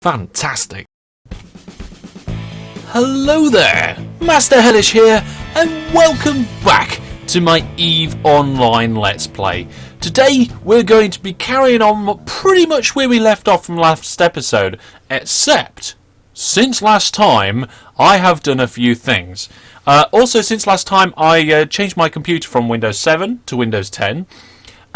Fantastic. Hello there, Master Hellish here, and welcome back to my EVE Online Let's Play. Today we're going to be carrying on pretty much where we left off from last episode, except since last time I have done a few things. Also, since last time I changed my computer from Windows 7 to Windows 10.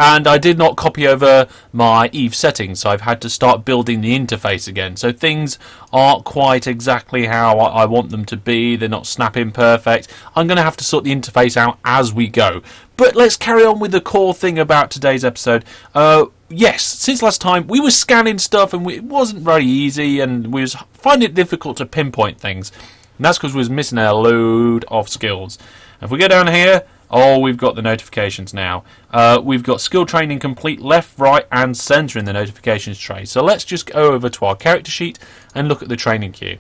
And I did not copy over my EVE settings, so I've had to start building the interface again. So things aren't quite exactly how I want them to be. They're not snapping perfect. I'm going to have to sort the interface out as we go. But let's carry on with the core thing about today's episode. Yes, since last time we were scanning stuff and it wasn't very easy and we was finding it difficult to pinpoint things. And that's because we was missing a load of skills. If we go down here... Oh, we've got the notifications now. We've got skill training complete left, right and centre in the notifications tray. So let's just go over to our character sheet and look at the training queue.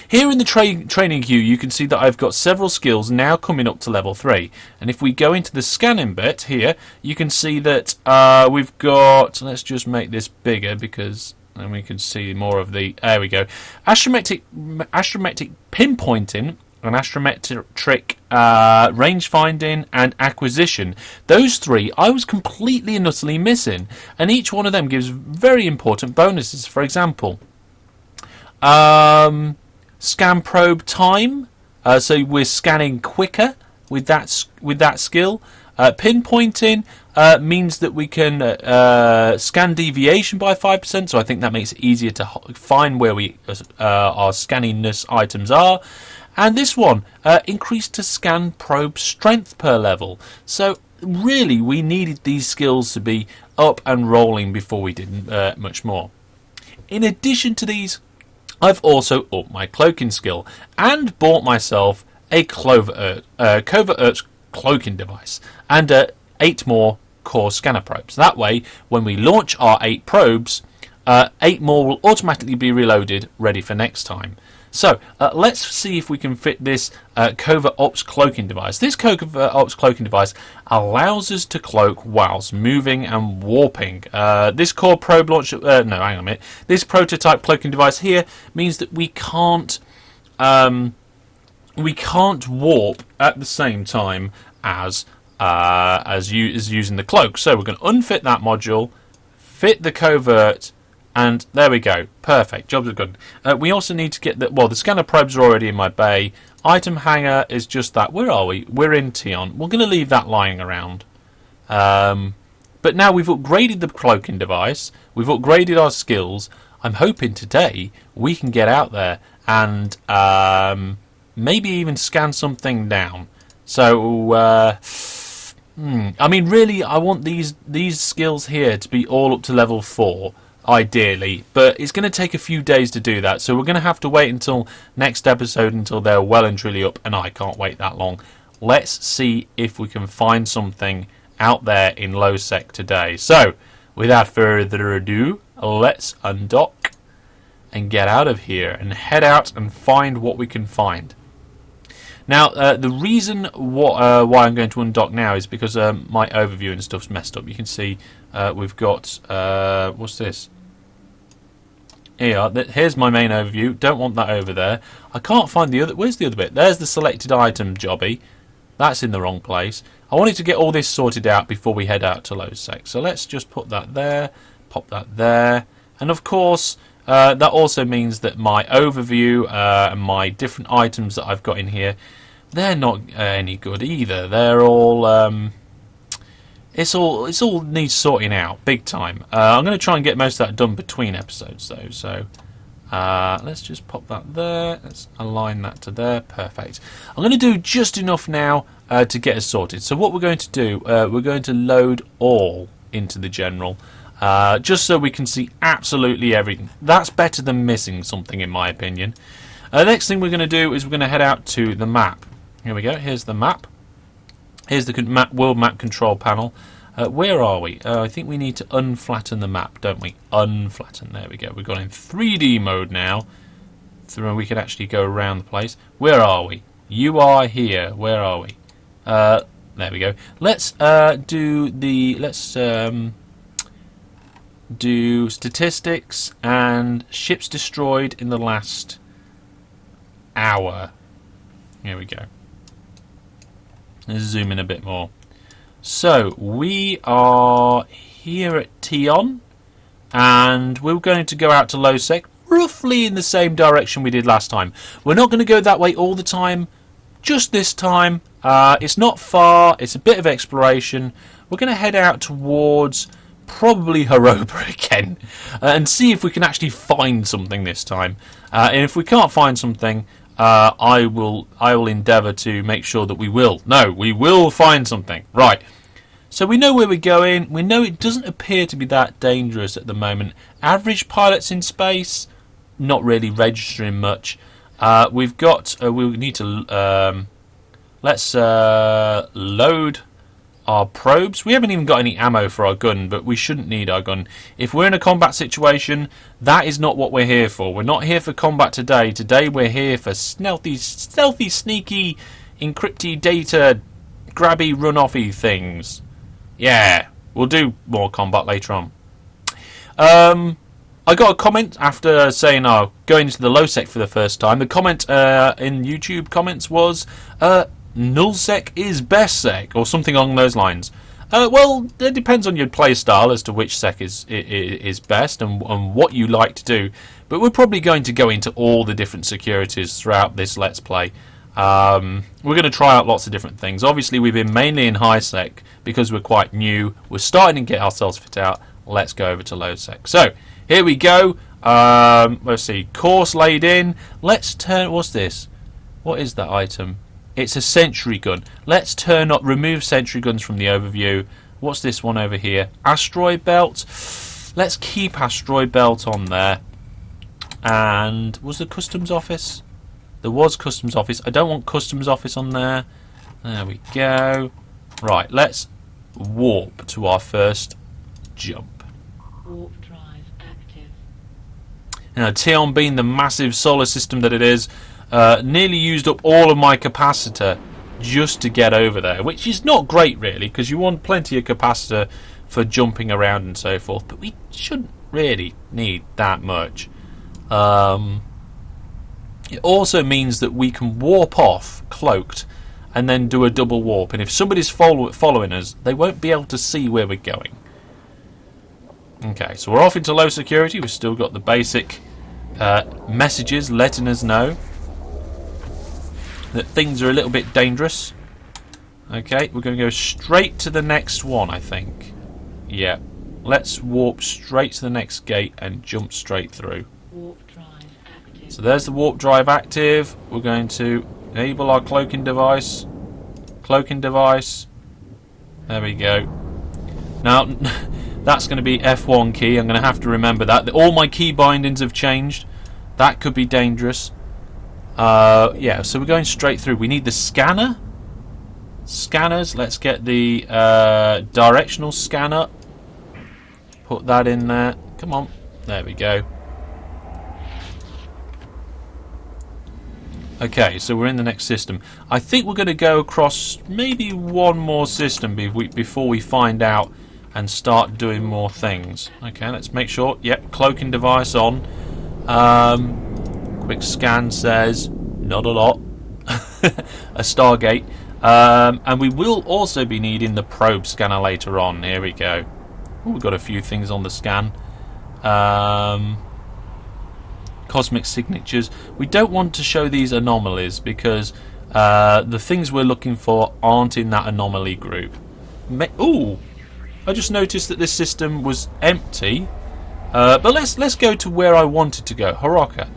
Here in the training queue you can see that I've got several skills now coming up to level 3. And if we go into the scanning bit here, you can see that we've got... Let's just make this bigger because... then we can see more of the... There we go. Astrometric pinpointing... and astrometric range finding and acquisition. Those three I was completely and utterly missing, and each one of them gives very important bonuses. For example, scan probe time, so we're scanning quicker with that skill. Pinpointing means that we can scan deviation by 5%, so I think that makes it easier to find where our scanningness items are. And this one, increased to scan probe strength per level. So really we needed these skills to be up and rolling before we did much more. In addition to these, I've also upped my cloaking skill and bought myself a covert cloaking device and 8 more core scanner probes. That way, when we launch our 8 probes, 8 more will automatically be reloaded, ready for next time. So, let's see if we can fit this Covert Ops cloaking device. This Covert Ops cloaking device allows us to cloak whilst moving and warping. This core probe launcher... no, hang on a minute. This prototype cloaking device here means that we can't warp at the same time as using the cloak. So we're going to unfit that module, fit the covert... and there we go. Perfect. Jobs are good. We also need to get the... well, the scanner probes are already in my bay. Item hanger is just that. Where are we? We're in Tion. We're going to leave that lying around. But now we've upgraded the cloaking device. We've upgraded our skills. I'm hoping today we can get out there and maybe even scan something down. So... I mean, really, I want these skills here to be all up to level 4. Ideally, but it's going to take a few days to do that, so we're going to have to wait until next episode until they're well and truly up, and I can't wait that long. Let's see if we can find something out there in low sec today. So without further ado, let's undock and get out of here and head out and find what we can find. Now, the reason why I'm going to undock now is because my overview and stuff's messed up. You can see we've got... what's this? Here's my main overview. Don't want that over there. I can't find the other... Where's the other bit? There's the selected item jobby. That's in the wrong place. I wanted to get all this sorted out before we head out to low sec. So let's just put that there. Pop that there. And of course... that also means that my overview and my different items that I've got in here, they're not any good either. They're all it's all needs sorting out big time. I'm going to try and get most of that done between episodes though. So let's just pop that there. Let's align that to there. Perfect. I'm going to do just enough now to get us sorted. So what we're going to do, we're going to load all into the general. Just so we can see absolutely everything. That's better than missing something, in my opinion. The next thing we're going to do is we're going to head out to the map. Here we go. Here's the map. Here's the world map control panel. Where are we? I think we need to unflatten the map, don't we? Unflatten. There we go. We've got in 3D mode now. So we can actually go around the place. Where are we? You are here. Where are we? There we go. Let's do the... Let's... do statistics and ships destroyed in the last hour. Here we go. Let's zoom in a bit more. So we are here at Tion, and we're going to go out to Losec, roughly in the same direction we did last time. We're not going to go that way all the time, just this time. It's not far, it's a bit of exploration. We're going to head out towards probably Haroba again, and see if we can actually find something this time. And if we can't find something, I will endeavour to make sure that we will find something. Right. So we know where we're going. We know it doesn't appear to be that dangerous at the moment. Average pilots in space, not really registering much. We've got. We need to. Let's load our probes. We haven't even got any ammo for our gun, but we shouldn't need our gun. If we're in a combat situation, that is not what we're here for. We're not here for combat today. Today we're here for stealthy, sneaky, encrypty data, grabby, run-offy things. Yeah, we'll do more combat later on. I got a comment after saying, going into the Losec for the first time. The comment in YouTube comments was, nullsec is best sec, or something along those lines. Well, it depends on your play style as to which sec is best and what you like to do. But we're probably going to go into all the different securities throughout this Let's Play. We're going to try out lots of different things. Obviously, we've been mainly in high sec because we're quite new. We're starting to get ourselves fit out. Let's go over to low sec. So, here we go. Let's see. Course laid in. Let's turn... What's this? What is that item? It's a sentry gun. Let's remove sentry guns from the overview. What's this one over here? Asteroid belt. Let's keep asteroid belt on there. And was the customs office? There was customs office. I don't want customs office on there. There we go. Right, let's warp to our first jump. Warp drive active. Now, Tion being the massive solar system that it is, nearly used up all of my capacitor just to get over there, which is not great really, because you want plenty of capacitor for jumping around and so forth, but we shouldn't really need that much. It also means that we can warp off cloaked and then do a double warp, and if somebody's following us, they won't be able to see where we're going. Okay, so we're off into low security. We've still got the basic messages letting us know that things are a little bit dangerous. Okay, we're going to go straight to the next one, I think. Yeah, let's warp straight to the next gate and jump straight through. Warp drive active. So there's the warp drive active. We're going to enable our cloaking device. Cloaking device. There we go. Now, that's going to be F1 key. I'm going to have to remember that. All my key bindings have changed. That could be dangerous. Yeah, so we're going straight through. We need the scanner. Scanners. Let's get the directional scanner. Put that in there. Come on. There we go. Okay, so we're in the next system. I think we're going to go across maybe one more system before we find out and start doing more things. Okay, let's make sure. Yep, cloaking device on. Quick scan says not a lot. A Stargate. And we will also be needing the probe scanner later on. Here we go. Ooh, we've got a few things on the scan. Cosmic signatures. We don't want to show these anomalies because the things we're looking for aren't in that anomaly group. Ooh, I just noticed that this system was empty. But let's go to where I wanted to go. Haroka.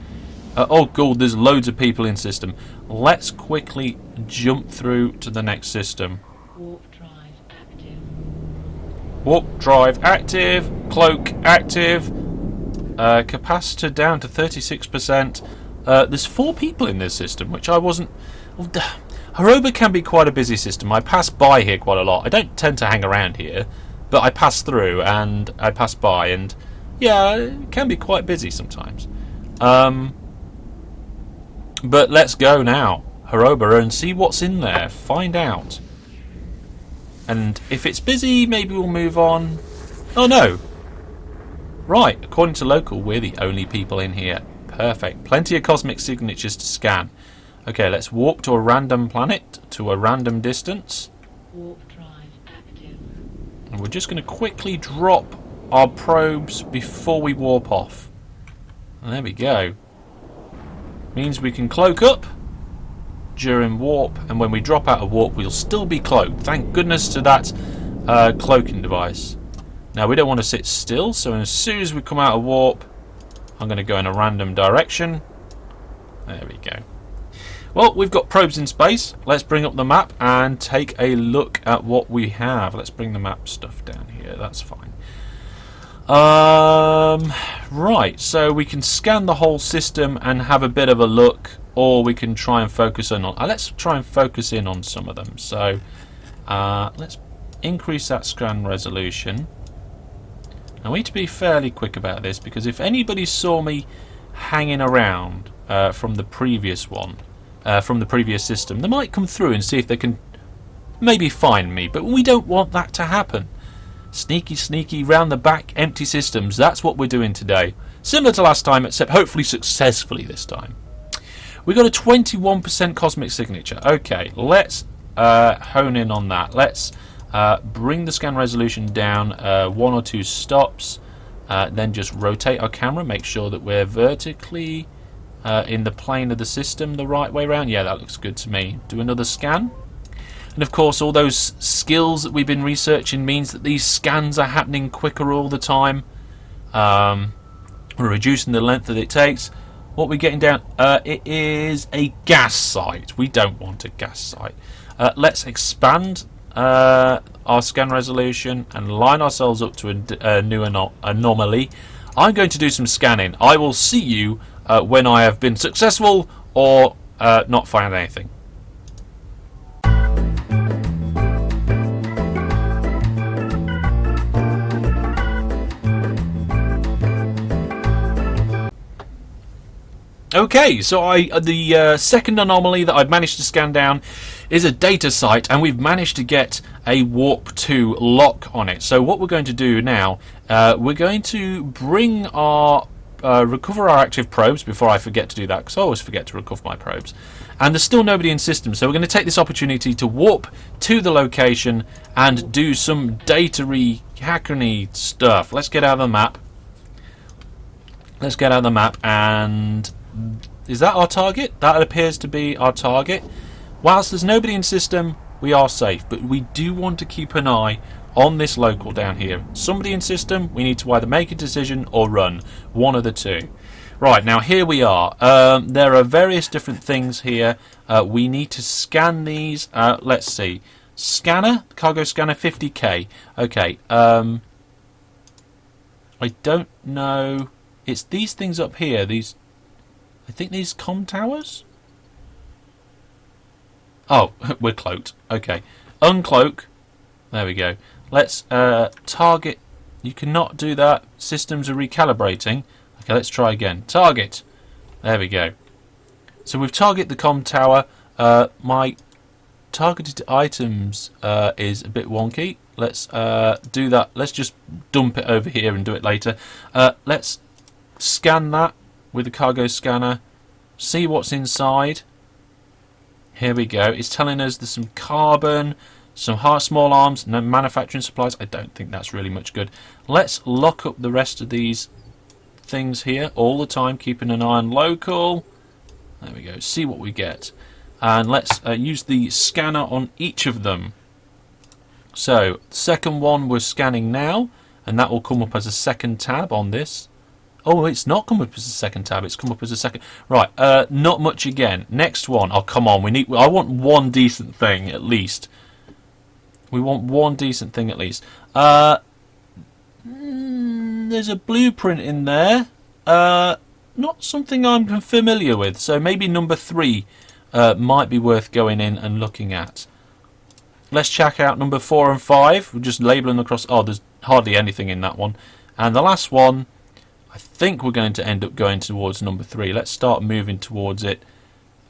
Oh god, there's loads of people in system. Let's quickly jump through to the next system. Warp drive active. Warp drive active. Cloak active. Capacitor down to 36%. There's 4 people in this system, which I wasn't... Haroba can be quite a busy system. I pass by here quite a lot. I don't tend to hang around here, but I pass through and I pass by, and yeah, it can be quite busy sometimes. But let's go now, Haroba, and see what's in there. Find out. And if it's busy, maybe we'll move on. Oh no. Right, according to local, we're the only people in here. Perfect. Plenty of cosmic signatures to scan. Okay, let's warp to a random planet, to a random distance. Warp drive active. And we're just going to quickly drop our probes before we warp off. And there we go. Means we can cloak up during warp, and when we drop out of warp, we'll still be cloaked. Thank goodness to that cloaking device. Now, we don't want to sit still, so as soon as we come out of warp, I'm going to go in a random direction. There we go. Well, we've got probes in space. Let's bring up the map and take a look at what we have. Let's bring the map stuff down here. That's fine. Right, so we can scan the whole system and have a bit of a look, or we can try and focus in on. Let's try and focus in on some of them. So let's increase that scan resolution. Now, we need to be fairly quick about this, because if anybody saw me hanging around from the previous one, from the previous system, they might come through and see if they can maybe find me, but we don't want that to happen. Sneaky, sneaky, round the back, empty systems. That's what we're doing today. Similar to last time, except hopefully successfully this time. We got a 21% cosmic signature. Okay, let's hone in on that. Let's bring the scan resolution down 1 or 2 stops. Then just rotate our camera. Make sure that we're vertically in the plane of the system the right way around. Yeah, that looks good to me. Do another scan. And of course, all those skills that we've been researching means that these scans are happening quicker all the time. We're reducing the length that it takes. What we're getting down, it is a gas site. We don't want a gas site. Let's expand our scan resolution and line ourselves up to a new anomaly. I'm going to do some scanning. I will see you when I have been successful or not found anything. Okay, so the second anomaly that I've managed to scan down is a data site, and we've managed to get a warp 2 lock on it. So what we're going to do now, we're going to bring our recover our active probes before I forget to do that, because I always forget to recover my probes. And there's still nobody in system, so we're going to take this opportunity to warp to the location and do some data-y, hackerney stuff. Let's get out of the map. Let's get out of the map, and is that our target? That appears to be our target. Whilst there's nobody in system, we are safe, but we do want to keep an eye on this local down here. Somebody in system, we need to either make a decision or run. One of the two. Right, now here we are. There are various different things here. We need to scan these. Let's see. Scanner, cargo scanner, 50k. Okay. I don't know. It's these things up here. These, I think these comm towers. Oh, we're cloaked. Okay, uncloak. There we go. Let's target. You cannot do that. Systems are recalibrating. Okay, let's try again. Target. There we go. So we've targeted the comm tower. My targeted items is a bit wonky. Let's do that. Let's just dump it over here and do it later. Let's scan that with the cargo scanner. See what's inside. Here we go. It's telling us there's some carbon, some small arms, no manufacturing supplies. I don't think that's really much good. Let's lock up the rest of these things here all the time, keeping an eye on local. There we go. See what we get. And let's use the scanner on each of them. So, the second one we're scanning now, and that will come up as a second tab on this. Oh, it's not come up as a second tab. It's come up as a second. Right. Not much again. Next one. Oh, come on. I want one decent thing at least. We want one decent thing at least. There's a blueprint in there. Not something I'm familiar with. So maybe number 3 might be worth going in and looking at. Let's check out number 4 and 5. We're just labelling across. Oh, there's hardly anything in that one. And the last one, I think we're going to end up going towards number 3. Let's start moving towards it.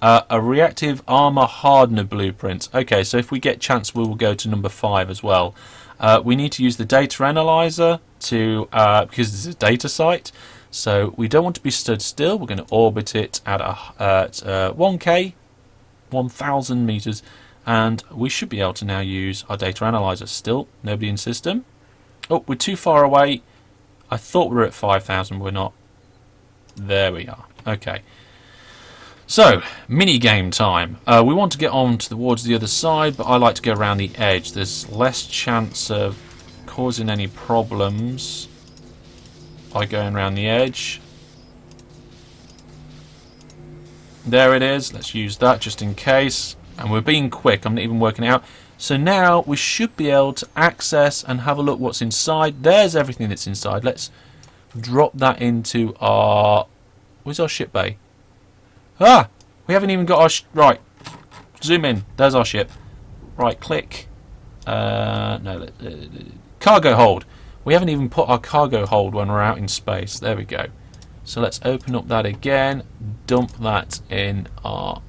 A reactive armor hardener blueprint. Okay, so if we get chance, we will go to number 5 as well. We need to use the data analyzer to because this is a data site. So we don't want to be stood still. We're going to orbit it at 1k, 1,000 meters, and we should be able to now use our data analyzer. Still, nobody in system. Oh, we're too far away. I thought we were at 5,000. We're not. There we are. Okay. So, mini game time. We want to get on towards the other side, but I like to go around the edge. There's less chance of causing any problems by going around the edge. There it is. Let's use that just in case. And we're being quick. I'm not even working it out. So now we should be able to access and have a look what's inside. There's everything that's inside. Let's drop that into our... Where's our ship bay? Ah! We haven't even got our... Right. Zoom in. There's our ship. Right, click. No, cargo hold. We haven't even put our cargo hold when we're out in space. There we go. So let's open up that again. Dump that in our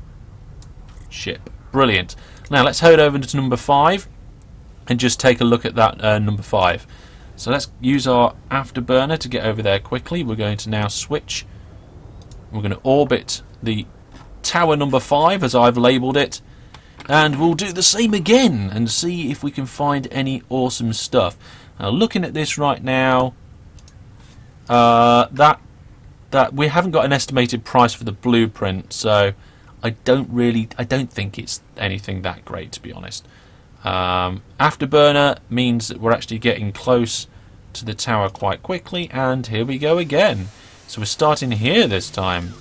ship. Brilliant. Now let's head over to number 5 and just take a look at that number 5. So let's use our afterburner to get over there quickly. We're going to now switch. We're going to orbit the tower number 5 as I've labelled it. And we'll do the same again and see if we can find any awesome stuff. Now looking at this right now, that we haven't got an estimated price for the blueprint, so I don't think it's anything that great, to be honest. Afterburner means that we're actually getting close to the tower quite quickly, and here we go again. So we're starting here this time.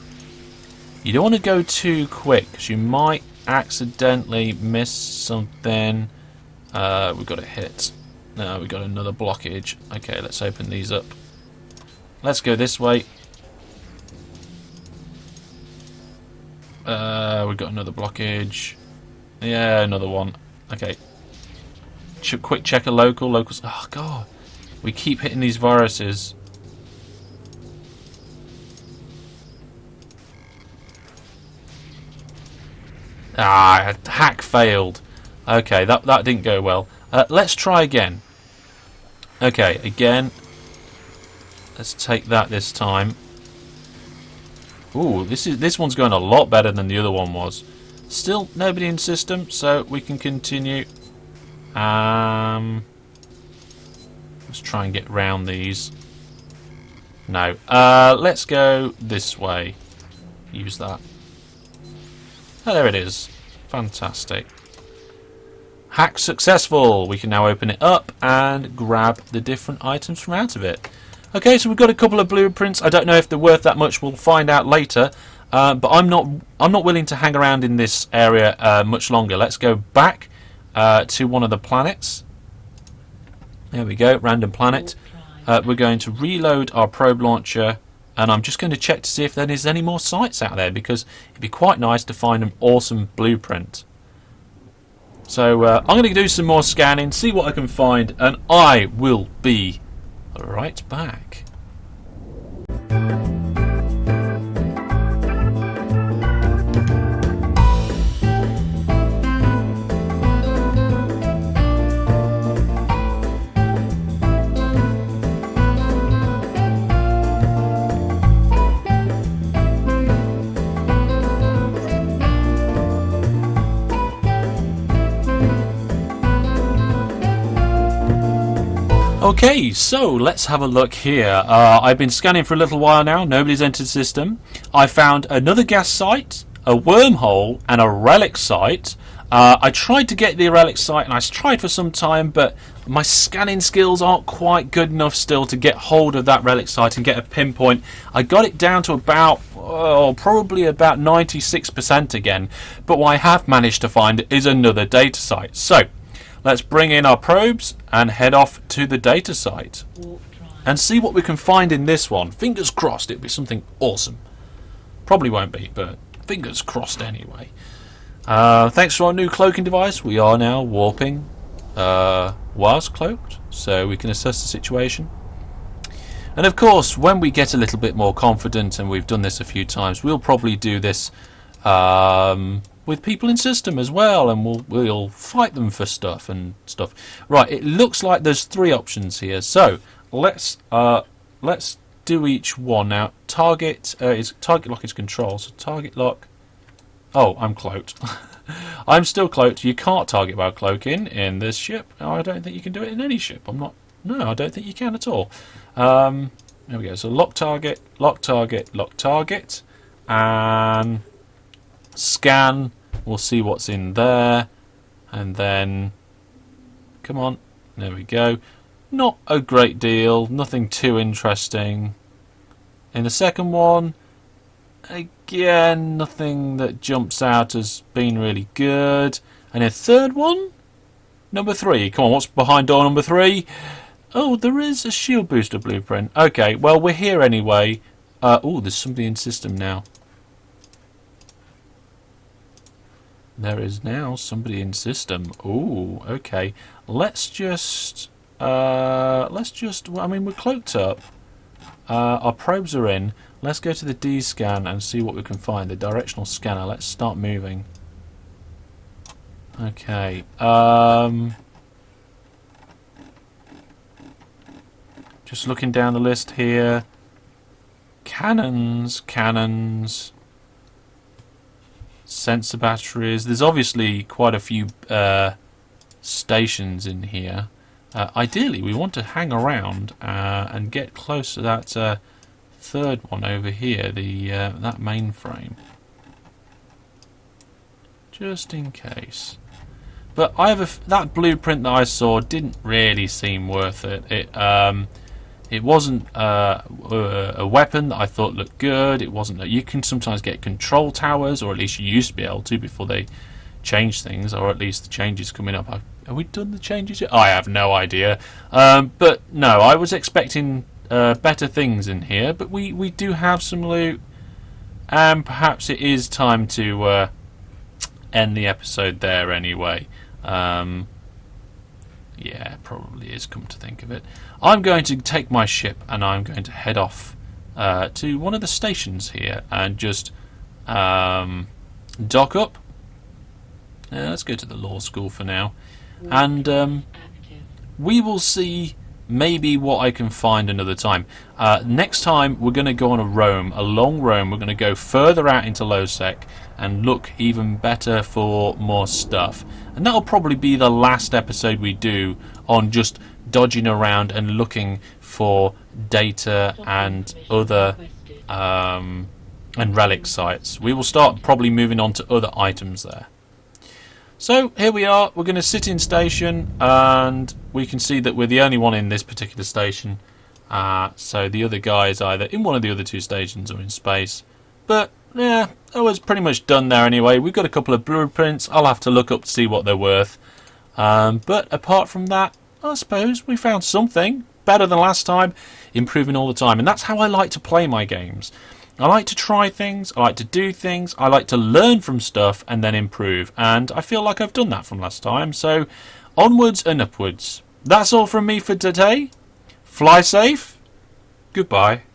You don't want to go too quick because you might accidentally miss something. We've got a hit. No, we've got another blockage. Okay, let's open these up. Let's go this way. We've got another blockage. Yeah, another one. Okay. Should quick check a local. Locals. Oh, God. We keep hitting these viruses. Ah, hack failed. Okay, that didn't go well. Let's try again. Okay, again. Let's take that this time. Ooh, this one's going a lot better than the other one was. Still nobody in system, so we can continue. Let's try and get round these. No. Let's go this way. Use that. Oh, there it is. Fantastic. Hack successful. We can now open it up and grab the different items from out of it. Okay, so we've got a couple of blueprints. I don't know if they're worth that much. We'll find out later. But I'm not willing to hang around in this area much longer. Let's go back to one of the planets. There we go, random planet. We're going to reload our probe launcher, and I'm just going to check to see if there is any more sites out there, because it'd be quite nice to find an awesome blueprint. So I'm going to do some more scanning, see what I can find, and I will be right back. Okay, so let's have a look here. I've been scanning for a little while now. Nobody's entered the system. I found another gas site, a wormhole, and a relic site. I tried to get the relic site, and I tried for some time, but my scanning skills aren't quite good enough still to get hold of that relic site and get a pinpoint. I got it down to about, probably about 96% again. But what I have managed to find is another data site. So let's bring in our probes and head off to the data site and see what we can find in this one. Fingers crossed it'll be something awesome. Probably won't be, but fingers crossed anyway. Thanks to our new cloaking device, we are now warping whilst cloaked, so we can assess the situation. And of course, when we get a little bit more confident, and we've done this a few times, we'll probably do this with people in system as well, and we'll fight them for stuff and stuff. Right, it looks like there's 3 options here, so let's do each one now. Target lock is control, so target lock. Oh, I'm cloaked. I'm still cloaked. You can't target while cloaking in this ship. I don't think you can do it in any ship. No, I don't think you can at all. There we go. So lock target, lock target, lock target, and scan. We'll see what's in there, and then come on. There we go. Not a great deal. Nothing too interesting. In the second one, again, nothing that jumps out as being really good. And a third one, number 3. Come on, what's behind door number 3? Oh, there is a shield booster blueprint. Okay, well, we're here anyway. Oh, there's somebody in system now. There is now somebody in system. Oh, okay. Let's just. I mean, we're cloaked up. Our probes are in. Let's go to the D scan and see what we can find. The directional scanner. Let's start moving. Okay. Just looking down the list here. Cannons. Sensor batteries. There's obviously quite a few stations in here. Ideally, we want to hang around and get close to that third one over here, that mainframe, just in case. But I have that blueprint that I saw didn't really seem worth it. It wasn't a weapon that I thought looked good. It wasn't that you can sometimes get control towers, or at least you used to be able to before they changed things, or at least the changes coming up. Have we done the changes yet? I have no idea. But no, I was expecting better things in here. But we do have some loot, and perhaps it is time to end the episode there anyway. Yeah, probably is, come to think of it. I'm going to take my ship and I'm going to head off to one of the stations here and just dock up. Let's go to the law school for now. And we will see maybe what I can find another time. Next time we're going to go on a long roam. We're going to go further out into low-sec and look even better for more stuff. And that'll probably be the last episode we do on just dodging around and looking for data and other and relic sites. We will start probably moving on to other items there. So here we are. We're going to sit in station, and we can see that we're the only one in this particular station. So the other guy is either in one of the other 2 stations or in space. But yeah, I was pretty much done there anyway. We've got a couple of blueprints. I'll have to look up to see what they're worth. But apart from that, I suppose we found something better than last time, improving all the time. And that's how I like to play my games. I like to try things, I like to do things, I like to learn from stuff and then improve. And I feel like I've done that from last time. So onwards and upwards. That's all from me for today. Fly safe. Goodbye.